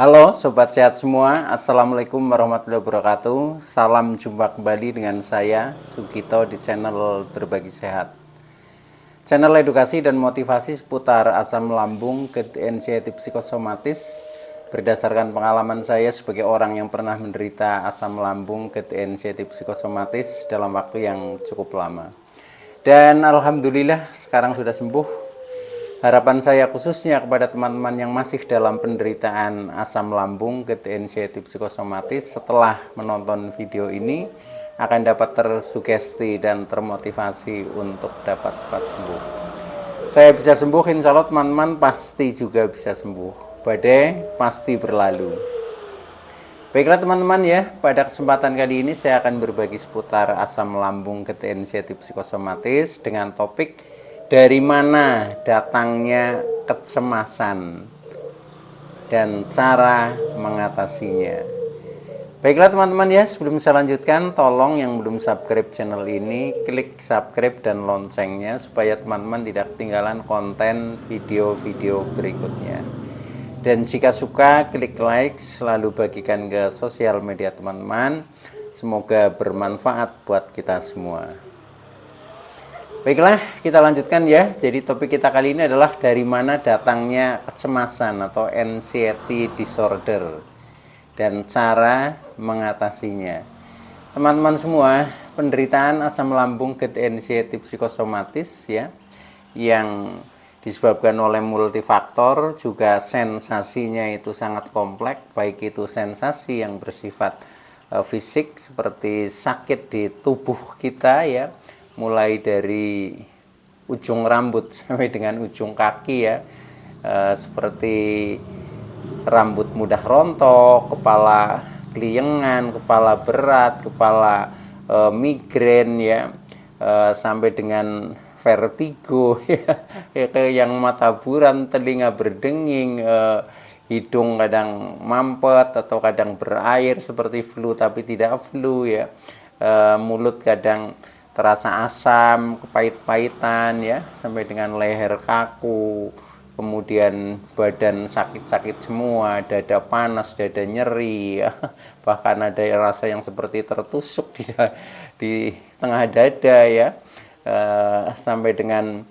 Halo Sobat Sehat semua, Assalamualaikum warahmatullahi wabarakatuh. Salam jumpa kembali dengan saya Sugito di channel Berbagi Sehat. Channel edukasi dan motivasi seputar asam lambung, anxiety psikosomatis. Berdasarkan pengalaman saya sebagai orang yang pernah menderita asam lambung, anxiety psikosomatis dalam waktu yang cukup lama. Dan alhamdulillah sekarang sudah sembuh. Harapan saya khususnya kepada teman-teman yang masih dalam penderitaan asam lambung, anxiety psikosomatis, setelah menonton video ini akan dapat tersugesti dan termotivasi untuk dapat cepat sembuh. Saya bisa sembuh, insya Allah teman-teman pasti juga bisa sembuh. Badai pasti berlalu. Baiklah teman-teman ya, pada kesempatan kali ini saya akan berbagi seputar asam lambung, anxiety psikosomatis dengan topik dari mana datangnya kecemasan dan cara mengatasinya. Baiklah teman-teman ya, sebelum saya lanjutkan, tolong yang belum subscribe channel ini, klik subscribe dan loncengnya supaya teman-teman tidak ketinggalan konten video-video berikutnya. Dan jika suka, klik like, selalu bagikan ke sosial media teman-teman. Semoga bermanfaat buat kita semua. Baiklah, kita lanjutkan ya. Jadi topik kita kali ini adalah dari mana datangnya kecemasan atau anxiety disorder dan cara mengatasinya. Teman-teman semua, penderitaan asam lambung, anxiety psikosomatis ya, yang disebabkan oleh multifaktor, juga sensasinya itu sangat kompleks, baik itu sensasi yang bersifat fisik seperti sakit di tubuh kita ya, mulai dari ujung rambut sampai dengan ujung kaki ya, seperti rambut mudah rontok, kepala keliengan, kepala berat, kepala migrain ya, sampai dengan vertigo ya, yang mata buram, telinga berdenging, hidung kadang mampet atau kadang berair seperti flu tapi tidak flu ya, mulut kadang terasa asam, kepait-paitan ya, sampai dengan leher kaku, kemudian badan sakit-sakit semua, dada panas, dada nyeri ya. Bahkan ada rasa yang seperti tertusuk di tengah dada ya, sampai dengan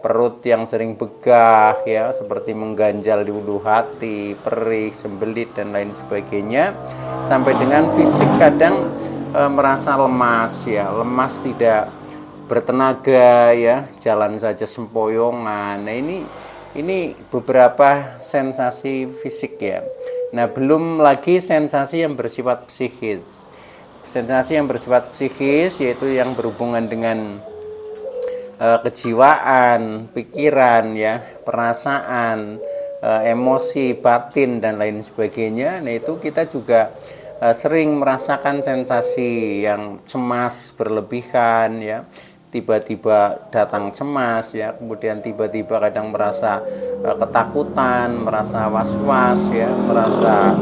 perut yang sering begah ya, seperti mengganjal di ulu hati, perih, sembelit dan lain sebagainya, sampai dengan fisik kadang merasa lemas ya, lemas tidak bertenaga ya, jalan saja sempoyongan. Nah ini beberapa sensasi fisik ya. Nah belum lagi sensasi yang bersifat psikis. Sensasi yang bersifat psikis yaitu yang berhubungan dengan kejiwaan, pikiran ya, perasaan, emosi, batin dan lain sebagainya. Nah itu kita juga sering merasakan sensasi yang cemas berlebihan ya, tiba-tiba datang cemas ya, kemudian tiba-tiba kadang merasa ketakutan, merasa was-was ya, merasa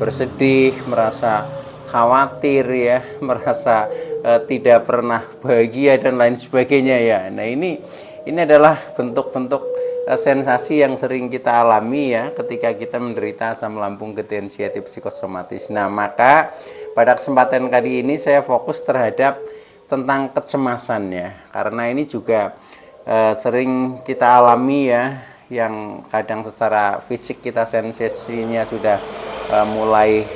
bersedih, merasa khawatir ya, merasa tidak pernah bahagia dan lain sebagainya ya. Nah ini adalah bentuk-bentuk sensasi yang sering kita alami ya ketika kita menderita asam lambung, anxiety psikosomatis. Nah maka pada kesempatan kali ini saya fokus terhadap tentang kecemasan ya, karena ini juga sering kita alami ya, yang kadang secara fisik kita sensasinya sudah mulai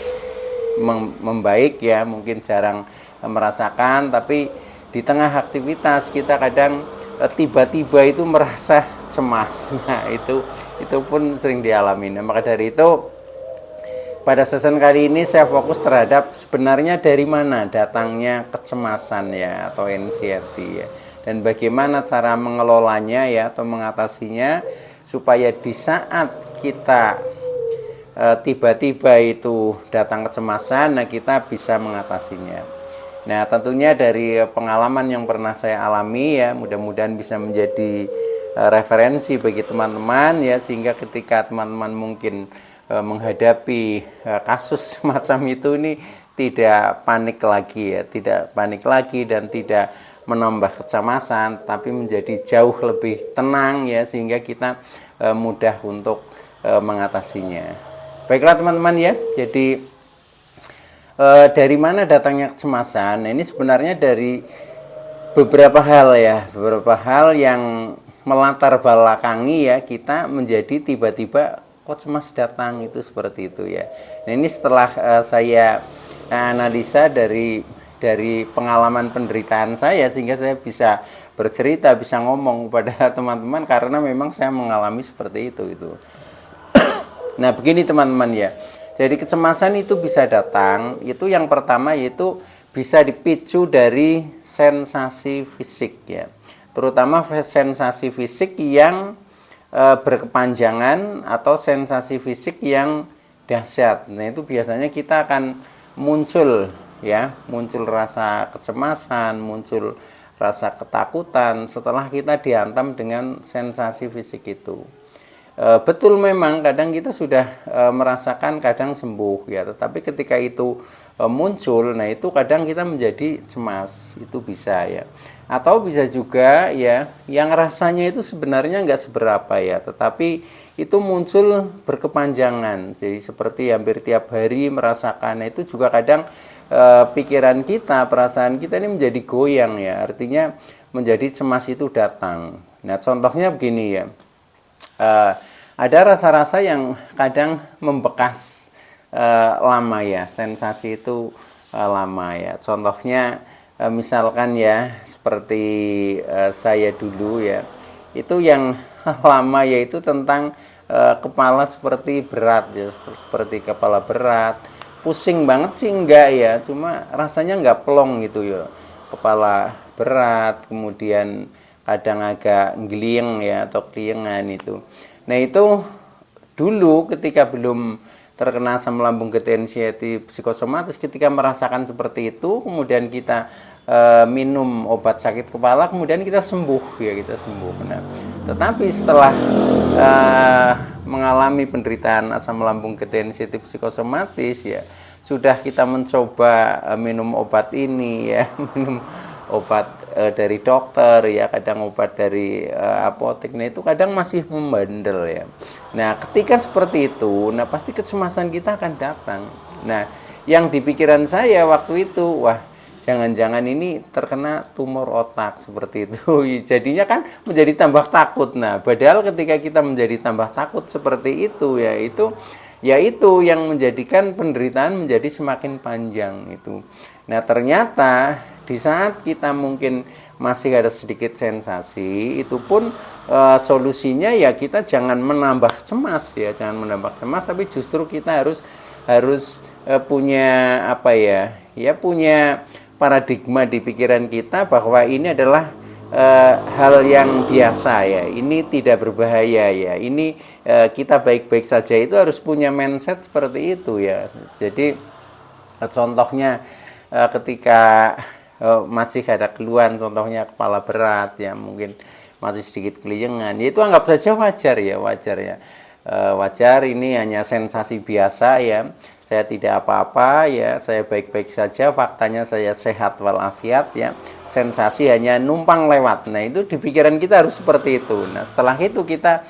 membaik ya, mungkin jarang merasakan, tapi di tengah aktivitas kita kadang tiba-tiba itu merasa cemas. Nah itu pun sering dialami. Nah, maka dari itu pada season kali ini saya fokus terhadap sebenarnya dari mana datangnya kecemasan ya atau anxiety ya, dan bagaimana cara mengelolanya ya atau mengatasinya supaya di saat kita tiba-tiba itu datang kecemasan, nah kita bisa mengatasinya. Nah tentunya dari pengalaman yang pernah saya alami ya, mudah-mudahan bisa menjadi referensi bagi teman-teman ya, sehingga ketika teman-teman mungkin menghadapi kasus semacam itu ini tidak panik lagi ya, tidak panik lagi dan tidak menambah kecemasan, tapi menjadi jauh lebih tenang ya, sehingga kita mudah untuk mengatasinya. Baiklah teman-teman ya, jadi dari mana datangnya kecemasan? Nah, ini sebenarnya dari beberapa hal ya, beberapa hal yang melatar belakangi ya kita menjadi tiba-tiba kok cemas datang itu seperti itu ya. Nah, ini setelah saya analisa dari pengalaman penderitaan saya sehingga saya bisa bercerita, bisa ngomong kepada teman-teman karena memang saya mengalami seperti itu. Nah, begini teman-teman ya. Jadi kecemasan itu bisa datang, itu yang pertama yaitu bisa dipicu dari sensasi fisik ya. Terutama sensasi fisik yang berkepanjangan atau sensasi fisik yang dahsyat. Nah, itu biasanya kita akan muncul ya, muncul rasa kecemasan, muncul rasa ketakutan setelah kita dihantam dengan sensasi fisik itu. Betul memang kadang kita sudah merasakan kadang sembuh ya, tetapi ketika itu muncul, nah itu kadang kita menjadi cemas, itu bisa ya. Atau bisa juga ya, yang rasanya itu sebenarnya nggak seberapa ya, tetapi itu muncul berkepanjangan. Jadi seperti hampir tiap hari merasakan, nah itu juga kadang pikiran kita, perasaan kita ini menjadi goyang ya, artinya menjadi cemas itu datang. Nah contohnya begini ya. Ada rasa-rasa yang kadang membekas lama ya, sensasi itu lama ya. Contohnya misalkan ya seperti saya dulu ya, itu yang lama yaitu tentang kepala seperti berat ya, seperti kepala berat. Pusing banget sih enggak ya, cuma rasanya enggak plong gitu ya. Kepala berat, kemudian kadang agak ngeliyeng ya atau keliengan itu. Nah itu dulu ketika belum terkena asam lambung gejala anxiety psikosomatis, ketika merasakan seperti itu, kemudian kita minum obat sakit kepala, kemudian kita sembuh ya, kita sembuh. Nah, tetapi setelah mengalami penderitaan asam lambung gejala anxiety psikosomatis ya, sudah kita mencoba minum obat ini ya, minum obat dari dokter ya, kadang obat dari apotek, nah itu kadang masih membandel ya. Nah ketika seperti itu, nah pasti kecemasan kita akan datang. Nah yang di pikiran saya waktu itu, wah jangan-jangan ini terkena tumor otak seperti itu. Jadinya kan menjadi tambah takut. Nah padahal ketika kita menjadi tambah takut seperti itu ya, itu yang menjadikan penderitaan menjadi semakin panjang itu. Nah ternyata di saat kita mungkin masih ada sedikit sensasi, itu pun solusinya ya kita jangan menambah cemas ya, jangan menambah cemas, tapi justru kita harus punya apa ya, punya paradigma di pikiran kita bahwa ini adalah hal yang biasa ya, ini tidak berbahaya ya, ini kita baik-baik saja, itu harus punya mindset seperti itu ya. Jadi contohnya ketika masih ada keluhan, contohnya kepala berat ya, mungkin masih sedikit keliengan, ya itu anggap saja wajar ya, wajar, ini hanya sensasi biasa ya, saya tidak apa-apa ya, saya baik-baik saja, faktanya saya sehat walafiat ya, sensasi hanya numpang lewat. Nah itu di pikiran kita harus seperti itu. Nah setelah itu kita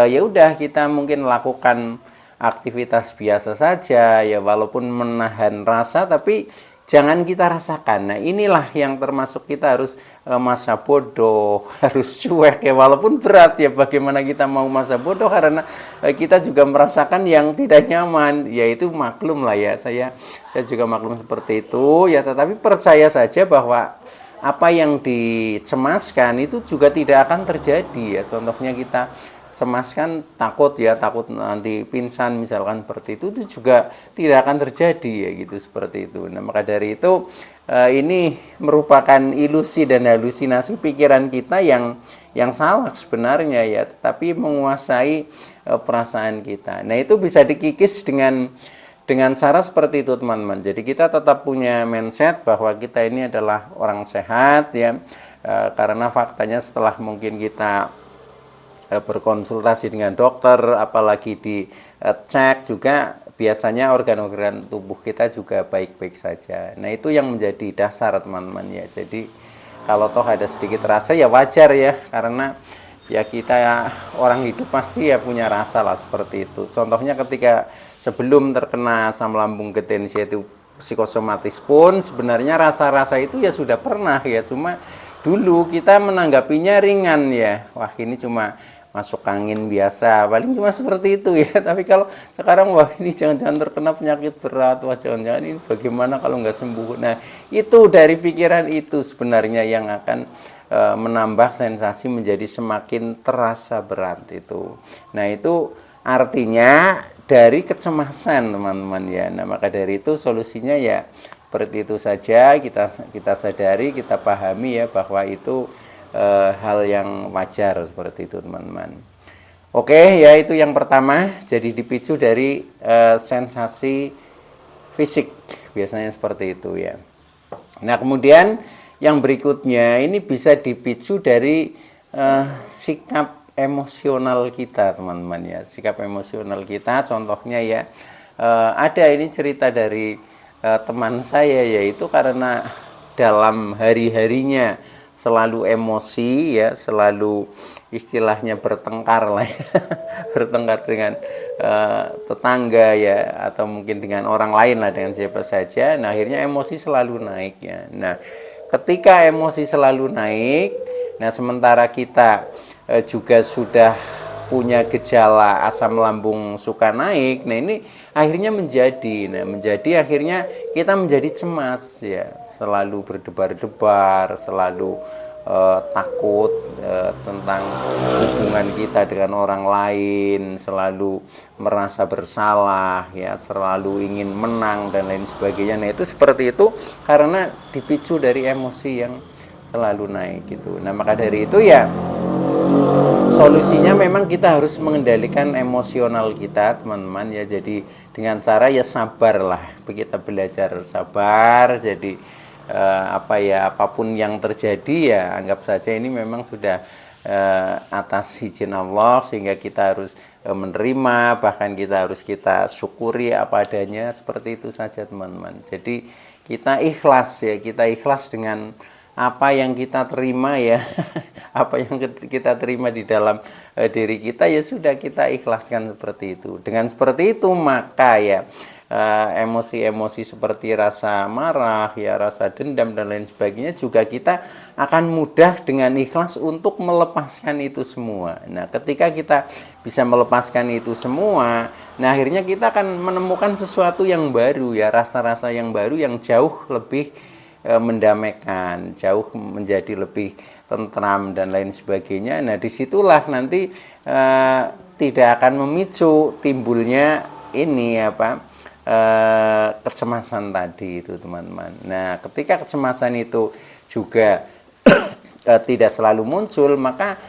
ya udah, kita mungkin lakukan aktivitas biasa saja ya, walaupun menahan rasa tapi jangan kita rasakan. Nah inilah yang termasuk kita harus masa bodoh, harus cuek ya, walaupun berat ya, bagaimana kita mau masa bodoh karena kita juga merasakan yang tidak nyaman, yaitu maklum lah ya, saya juga maklum seperti itu ya, tetapi percaya saja bahwa apa yang dicemaskan itu juga tidak akan terjadi ya. Contohnya kita cemaskan takut nanti pingsan misalkan, seperti itu juga tidak akan terjadi ya gitu, seperti itu. Nah maka dari itu ini merupakan ilusi dan halusinasi pikiran kita yang salah sebenarnya ya, tetapi menguasai perasaan kita. Nah itu bisa dikikis dengan cara seperti itu teman-teman. Jadi kita tetap punya mindset bahwa kita ini adalah orang sehat ya, karena faktanya setelah mungkin kita berkonsultasi dengan dokter, apalagi dicek juga, biasanya organ-organ tubuh kita juga baik-baik saja. Nah itu yang menjadi dasar teman-teman ya. Jadi kalau toh ada sedikit rasa ya wajar ya, karena ya kita orang hidup pasti ya punya rasa lah seperti itu. Contohnya ketika sebelum terkena asam lambung ketensia itu psikosomatis pun sebenarnya rasa-rasa itu ya sudah pernah ya, cuma dulu kita menanggapinya ringan ya, wah ini cuma masuk angin biasa, paling cuma seperti itu ya. Tapi kalau sekarang, wah ini jangan-jangan terkena penyakit berat, wah jangan-jangan ini bagaimana kalau nggak sembuh. Nah itu dari pikiran itu sebenarnya yang akan menambah sensasi menjadi semakin terasa berat itu. Nah itu artinya dari kecemasan teman-teman ya. Nah maka dari itu solusinya ya seperti itu saja, kita sadari, kita pahami ya bahwa itu hal yang wajar seperti itu teman-teman. Oke ya, itu yang pertama, jadi dipicu dari sensasi fisik, biasanya seperti itu ya. Nah kemudian yang berikutnya ini bisa dipicu dari sikap emosional kita teman-teman ya. Sikap emosional kita contohnya ya, ada ini cerita dari teman saya, yaitu karena dalam hari-harinya selalu emosi ya, selalu istilahnya bertengkar lah ya. Bertengkar dengan tetangga ya, atau mungkin dengan orang lain lah, dengan siapa saja. Nah akhirnya emosi selalu naik ya. Nah ketika emosi selalu naik, nah sementara kita juga sudah punya gejala asam lambung suka naik, nah ini akhirnya menjadi akhirnya kita menjadi cemas ya, selalu berdebar-debar, selalu takut tentang hubungan kita dengan orang lain, selalu merasa bersalah ya, selalu ingin menang dan lain sebagainya. Nah itu seperti itu karena dipicu dari emosi yang selalu naik gitu. Nah maka dari itu ya solusinya memang kita harus mengendalikan emosional kita teman-teman ya. Jadi dengan cara ya sabar lah, kita belajar sabar. Jadi apapun yang terjadi ya anggap saja ini memang sudah atas izin Allah, sehingga kita harus menerima, bahkan kita syukuri apa adanya, seperti itu saja teman-teman. Jadi kita ikhlas ya, kita ikhlas dengan apa yang kita terima ya. Apa yang kita terima di dalam diri kita ya sudah kita ikhlaskan seperti itu. Dengan seperti itu maka ya emosi-emosi seperti rasa marah ya, rasa dendam dan lain sebagainya juga kita akan mudah dengan ikhlas untuk melepaskan itu semua. Nah ketika kita bisa melepaskan itu semua, nah akhirnya kita akan menemukan sesuatu yang baru ya, rasa-rasa yang baru yang jauh lebih mendamaikan, jauh menjadi lebih tentram dan lain sebagainya. Nah disitulah nanti tidak akan memicu timbulnya ini kecemasan tadi itu teman-teman. Nah ketika kecemasan itu juga tidak selalu muncul, maka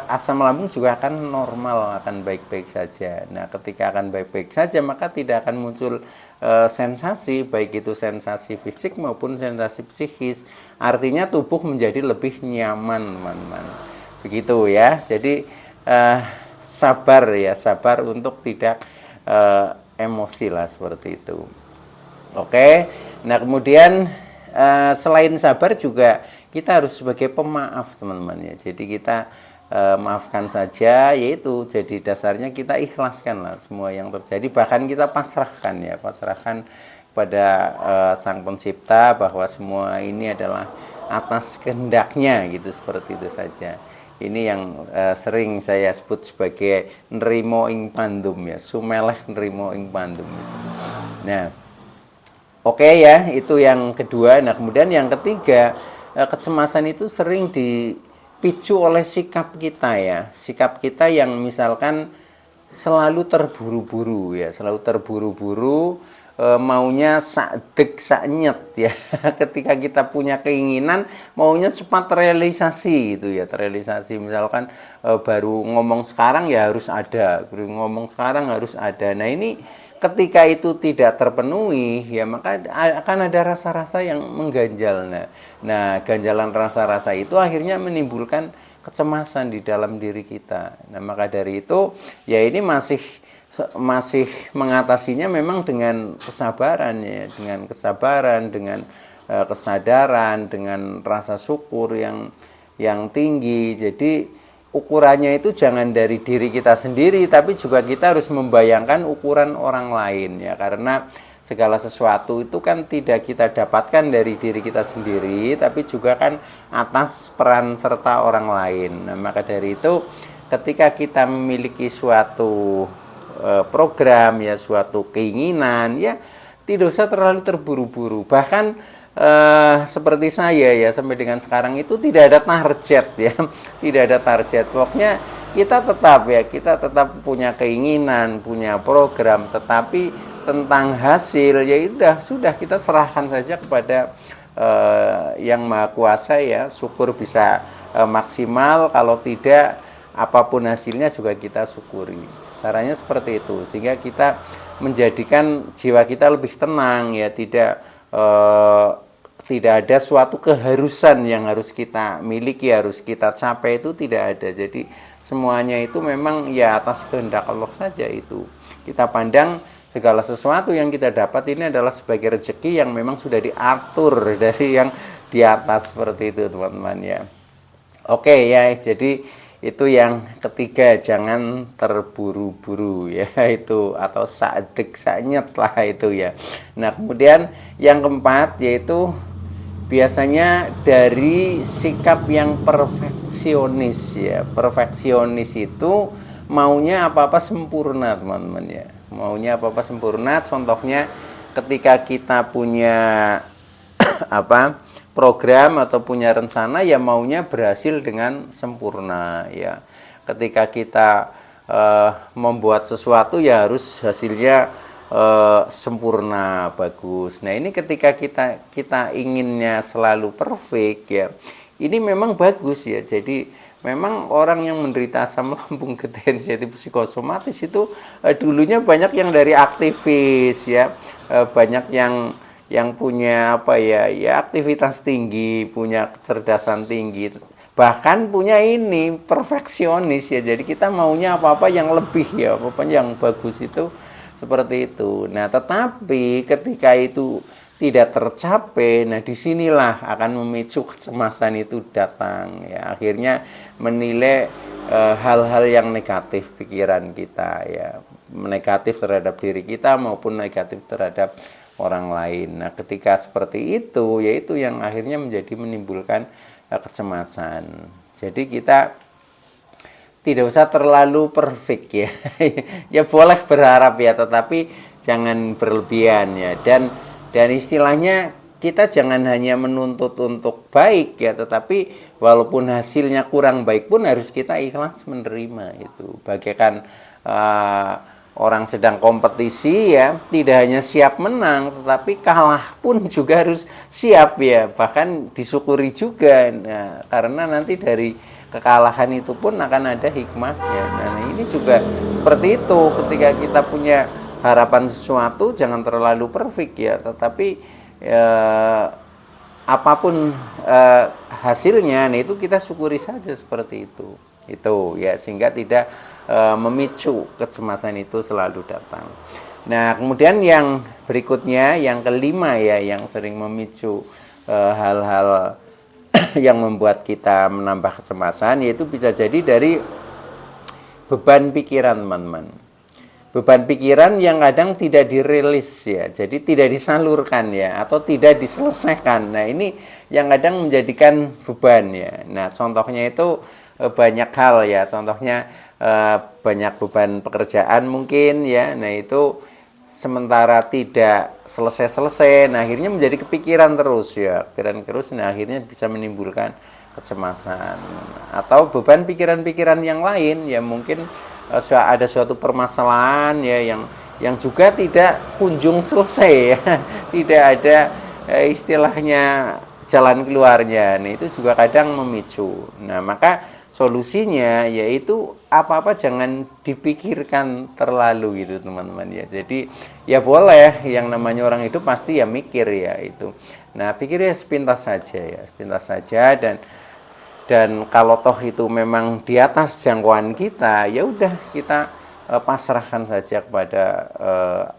asam lambung juga akan normal, akan baik-baik saja. Nah ketika akan baik-baik saja, maka tidak akan muncul sensasi, baik itu sensasi fisik maupun sensasi psikis. Artinya tubuh menjadi lebih nyaman teman-teman, begitu ya. Jadi sabar ya, sabar untuk tidak emosi lah, seperti itu. Oke, nah kemudian selain sabar juga kita harus sebagai pemaaf teman-teman ya. Jadi kita maafkan saja, yaitu jadi dasarnya kita ikhlaskan lah semua yang terjadi, bahkan kita pasrahkan ya, pasrahkan pada Sang Pencipta bahwa semua ini adalah atas kehendaknya gitu, seperti itu saja. Ini yang sering saya sebut sebagai nrimo ing pandum ya, sumeleh nrimo ing pandum. Nah oke ya, itu yang kedua. Nah kemudian yang ketiga, kecemasan itu sering dipicu oleh sikap kita ya. Sikap kita yang misalkan selalu terburu-buru ya, selalu terburu-buru, maunya sak deg sak nyet ya. Ketika kita punya keinginan, maunya cepat terrealisasi gitu ya, terrealisasi. Misalkan baru ngomong sekarang ya harus ada, baru ngomong sekarang harus ada. Nah ini ketika itu tidak terpenuhi ya, maka akan ada rasa-rasa yang mengganjal. Nah ganjalan rasa-rasa itu akhirnya menimbulkan kecemasan di dalam diri kita. Nah maka dari itu ya ini masih mengatasinya memang dengan kesabaran ya, dengan kesabaran, dengan kesadaran, dengan rasa syukur yang tinggi. Jadi ukurannya itu jangan dari diri kita sendiri, tapi juga kita harus membayangkan ukuran orang lain ya, karena segala sesuatu itu kan tidak kita dapatkan dari diri kita sendiri, tapi juga kan atas peran serta orang lain. Nah, maka dari itu ketika kita memiliki suatu program ya, suatu keinginan ya, tidak usah terlalu terburu-buru. Bahkan seperti saya ya, sampai dengan sekarang itu tidak ada target ya, tidak ada target. Pokoknya kita tetap punya keinginan, punya program, tetapi tentang hasil ya sudah kita serahkan saja kepada yang Maha Kuasa ya. Syukur bisa maksimal, kalau tidak apapun hasilnya juga kita syukuri. Caranya seperti itu, sehingga kita menjadikan jiwa kita lebih tenang ya, tidak ada suatu keharusan yang harus kita miliki, harus kita capai, itu tidak ada. Jadi semuanya itu memang ya atas kehendak Allah saja. Itu kita pandang segala sesuatu yang kita dapat ini adalah sebagai rezeki yang memang sudah diatur dari yang di atas, seperti itu teman-teman ya. Oke ya, jadi itu yang ketiga, jangan terburu-buru ya, itu atau sadek sanyet lah itu ya. Nah, kemudian yang keempat yaitu biasanya dari sikap yang perfeksionis ya. Perfeksionis itu maunya apa-apa sempurna teman-teman ya, maunya apa-apa sempurna. Contohnya ketika kita punya program atau punya rencana ya, maunya berhasil dengan sempurna ya. Ketika kita membuat sesuatu ya harus hasilnya sempurna, bagus. Nah, ini ketika kita inginnya selalu perfect ya, ini memang bagus ya. Jadi memang orang yang menderita asam lambung, degeneratif psikosomatis itu dulunya banyak yang dari aktivis ya, banyak yang punya aktivitas tinggi, punya kecerdasan tinggi, bahkan punya ini perfeksionis ya. Jadi kita maunya apa-apa yang lebih ya, apa-apa yang bagus itu, seperti itu. Nah, tetapi ketika itu tidak tercapai, nah disinilah akan memicu kecemasan itu datang ya. Akhirnya menilai hal-hal yang negatif pikiran kita ya, negatif terhadap diri kita maupun negatif terhadap orang lain. Nah, ketika seperti itu, yaitu yang akhirnya menimbulkan kecemasan. Jadi kita tidak usah terlalu perfect ya. Ya boleh berharap ya, tetapi jangan berlebihan ya. Dan istilahnya kita jangan hanya menuntut untuk baik ya, tetapi walaupun hasilnya kurang baik pun harus kita ikhlas menerima itu. Bagaikan orang sedang kompetisi ya, tidak hanya siap menang, tetapi kalah pun juga harus siap ya, bahkan disyukuri juga. Nah, karena nanti dari kekalahan itu pun akan ada hikmahnya. Nah, ini juga seperti itu, ketika kita punya harapan sesuatu jangan terlalu perfect ya, tetapi apapun hasilnya, nah itu kita syukuri saja, seperti itu ya, sehingga tidak memicu kecemasan itu selalu datang. Nah, kemudian yang berikutnya, yang kelima ya, yang sering memicu hal-hal yang membuat kita menambah kecemasan, yaitu bisa jadi dari beban pikiran teman-teman. Beban pikiran yang kadang tidak dirilis ya, jadi tidak disalurkan ya, atau tidak diselesaikan. Nah, ini yang kadang menjadikan beban ya. Nah, contohnya itu banyak hal ya, contohnya banyak beban pekerjaan mungkin ya. Nah, itu sementara tidak selesai-selesai, nah akhirnya menjadi kepikiran terus ya, nah akhirnya bisa menimbulkan kecemasan. Atau beban pikiran-pikiran yang lain ya, mungkin ada suatu permasalahan ya yang juga tidak kunjung selesai ya, tidak ada istilahnya jalan keluarnya. Nah, itu juga kadang memicu. Nah, maka solusinya yaitu apa-apa jangan dipikirkan terlalu gitu teman-teman ya. Jadi ya boleh, yang namanya orang hidup pasti ya mikir ya itu. Nah, pikirnya sepintas saja ya, sepintas saja, dan kalau toh itu memang di atas jangkauan kita, ya udah kita pasrahkan saja kepada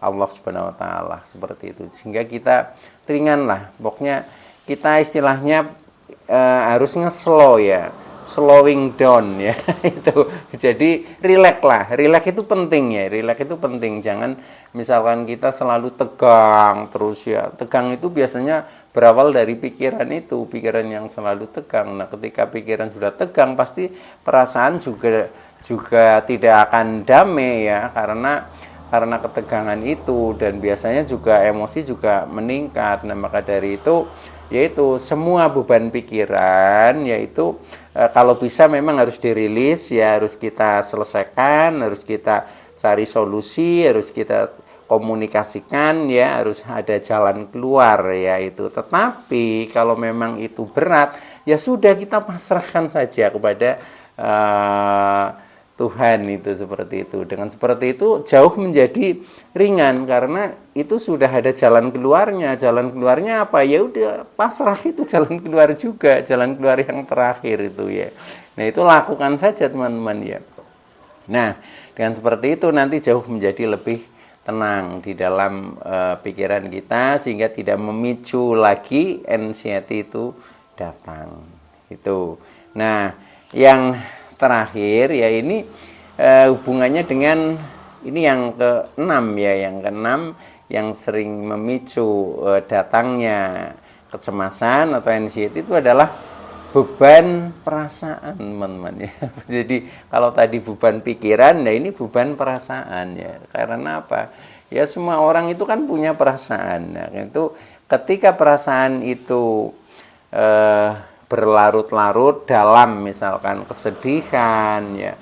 Allah Subhanahu wa taala, seperti itu. Sehingga kita ringan lah. Pokoknya kita istilahnya harus nge-slow ya. slowing down ya. Itu jadi relax itu penting ya, relax itu penting. Jangan misalkan kita selalu tegang terus ya. Tegang itu biasanya berawal dari pikiran itu, pikiran yang selalu tegang. Nah, ketika pikiran sudah tegang pasti perasaan juga tidak akan damai ya, karena ketegangan itu, dan biasanya juga emosi juga meningkat. Nah, maka dari itu yaitu semua beban pikiran yaitu kalau bisa memang harus dirilis ya, harus kita selesaikan, harus kita cari solusi, harus kita komunikasikan ya, harus ada jalan keluar ya itu. Tetapi kalau memang itu berat ya sudah, kita pasrahkan saja kepada Tuhan itu, seperti itu. Dengan seperti itu jauh menjadi ringan karena itu sudah ada jalan keluarnya. Jalan keluarnya apa? Ya udah pasrah, itu jalan keluar juga, jalan keluar yang terakhir itu ya. Nah, itu lakukan saja teman-teman ya. Nah, dengan seperti itu nanti jauh menjadi lebih tenang di dalam pikiran kita sehingga tidak memicu lagi anxiety itu datang. Itu. Nah, yang terakhir ya ini hubungannya dengan ini yang keenam ya, yang keenam yang sering memicu datangnya kecemasan atau anxiety itu adalah beban perasaan, teman-teman ya. Jadi kalau tadi beban pikiran, nah ini beban perasaan ya. Karena apa? Ya semua orang itu kan punya perasaan. Nah, itu ketika perasaan itu berlarut-larut dalam misalkan kesedihan ya,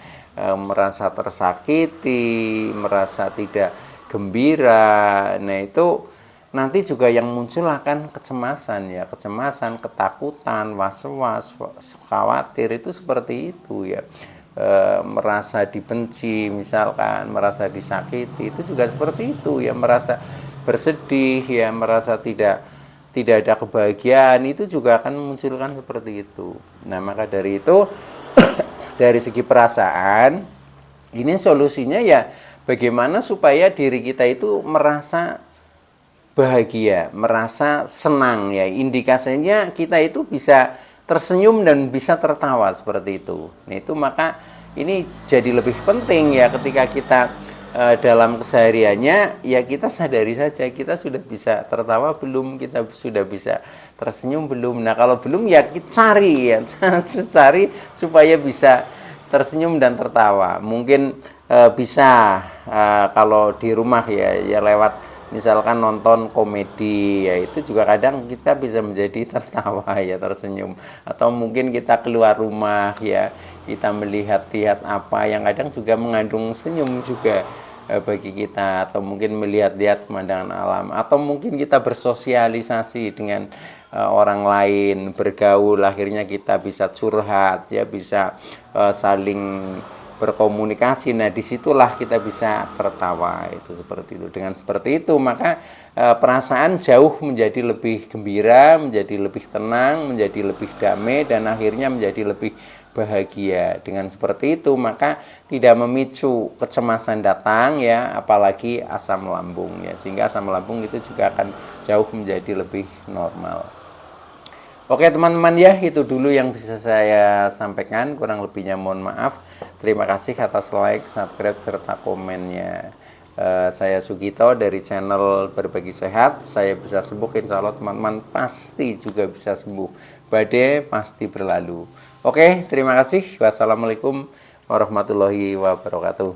merasa tersakiti, merasa tidak gembira, nah itu nanti juga yang muncul akan kecemasan ya, kecemasan, ketakutan, was-was, khawatir, itu seperti itu ya. Merasa dibenci misalkan, merasa disakiti, itu juga seperti itu ya, merasa bersedih ya, merasa tidak ada kebahagiaan, itu juga akan memunculkan seperti itu. Nah, maka dari itu dari segi perasaan ini solusinya ya bagaimana supaya diri kita itu merasa bahagia, merasa senang ya. Indikasinya kita itu bisa tersenyum dan bisa tertawa seperti itu. Nah, itu maka ini jadi lebih penting ya ketika kita dalam kesehariannya ya, kita sadari saja kita sudah bisa tertawa belum, kita sudah bisa tersenyum belum. Nah, kalau belum ya kita cari ya, cari supaya bisa tersenyum dan tertawa. Mungkin bisa kalau di rumah ya lewat misalkan nonton komedi ya, itu juga kadang kita bisa menjadi tertawa ya, tersenyum. Atau mungkin kita keluar rumah ya, kita melihat-lihat apa yang kadang juga mengandung senyum juga bagi kita. Atau mungkin melihat-lihat pemandangan alam, atau mungkin kita bersosialisasi dengan orang lain, bergaul, akhirnya kita bisa curhat ya, bisa saling berkomunikasi. Nah, disitulah kita bisa tertawa, itu seperti itu. Dengan seperti itu maka perasaan jauh menjadi lebih gembira, menjadi lebih tenang, menjadi lebih damai, dan akhirnya menjadi lebih bahagia. Dengan seperti itu maka tidak memicu kecemasan datang ya, apalagi asam lambung ya, sehingga asam lambung itu juga akan jauh menjadi lebih normal. Oke teman-teman ya, itu dulu yang bisa saya sampaikan, kurang lebihnya mohon maaf. Terima kasih atas like, subscribe, serta komennya. Saya Sugito dari channel Berbagi Sehat. Saya bisa sembuh, insya Allah teman-teman pasti juga bisa sembuh. Badai pasti berlalu. Oke, terima kasih. Wassalamualaikum warahmatullahi wabarakatuh.